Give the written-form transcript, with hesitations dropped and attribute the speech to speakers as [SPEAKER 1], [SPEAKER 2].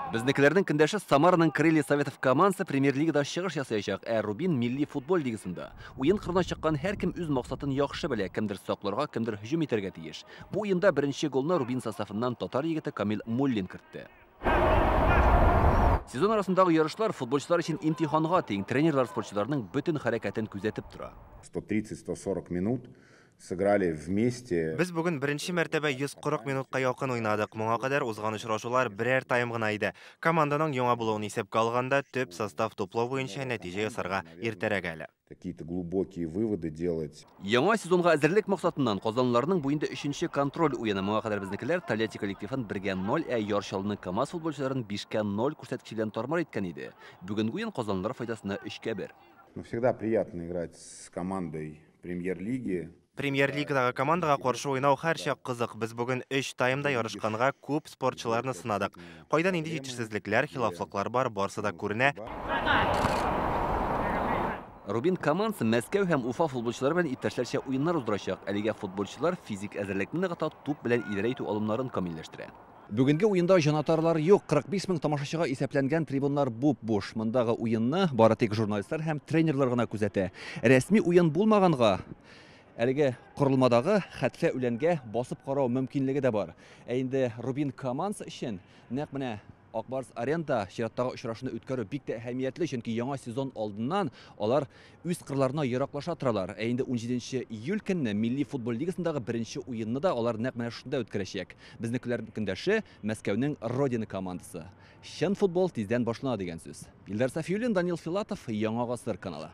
[SPEAKER 1] Безнекеләрнең көндәше Самараның Крылья Советов командасы Премьер-лигада чыгыш ясаячак, Рубин милли футбол лигасында. Уен кырына чыккан һәркем үз максатын яхшы белә, кемдер сакларга, кемдер һөҗүм итәргә тиеш. Бу уенда беренче голны Рубин составыннан татар егете Камил Муллин кертте. Сезон арасындагы ярышлар футболчылар өчен имтиханга тең, тренерлар спортчыларның бөтен хәрәкәтен күзәтеп тора.
[SPEAKER 2] 130-140 минут сыграли вместе.
[SPEAKER 3] Без бүген беренче мәртәбә 140 минутка якын уйнадык. Моңа кадәр узган очрашулар берәр тайм гына иде. Команданың яңа булуын исәпкә алганда, төп состав туплау буенча нәтиҗә ясарга иртәрәк әле.
[SPEAKER 2] Какие-то глубокие выводы делать.
[SPEAKER 1] Яңа сезонга әзерлек максатыннан казанлыларның бу инде 3нче контроль уены. Моңа кадәр безнекеләр Тольятти коллективын 1-0, Яршалының КамАЗ футболчыларын 5-0 күрсәткеч белән тармар иткән иде. Бүгенге уен казанлылар файдасына 3-1.
[SPEAKER 2] Но всегда приятно играть с командой Премьер-лиги.
[SPEAKER 3] Премьер-лигадагы командага каршы уйнау һәрчак кызык. Біз бүген 3 таймда ярышканга күп спортчыларны сынадык. Кайдан инде җитешсезлекләр, хилафлыклар бар, барысы да күренә.
[SPEAKER 1] Рубин командасы Мәскәү һәм Уфа футболчылары белән иптәшләрчә уеннар уздырачак. Әлегә футболчылар физик әзерлекне ныгыта, туп белән идарә итү алымнарын камилләштерә. Бүгенге уенда җанатарлар юк, 45 мең тамашачыга исәпләнгән трибуннар буп-буш. Мондагы уенны бары тик журналистлар һәм тренерлар гына күзәтә. Рәсми уен булмаганга, әлеге корылмадагы хәтфә үләнгә басып карау мөмкинлеге дә бар. Инде Рубин командасы өчен нәкъ менә Акбарс аренда чираттагы очрашуны үткәрү бик тә әһәмиятле, чөнки яңа сезон алдыннан алар үз кырларына ераклаша торалар. Инде 17 июль көнне милли футбол лигасындагы беренче уенны да алар нәкъ менә шунда үткәрәчәк. Безнекеләрнең көндәше Мәскәүнең Родина командасы. Чын футбол тиздән башлана дигән сүз. Илдар Сафиуллин, Данил Филатов, Яңа гасыр каналы.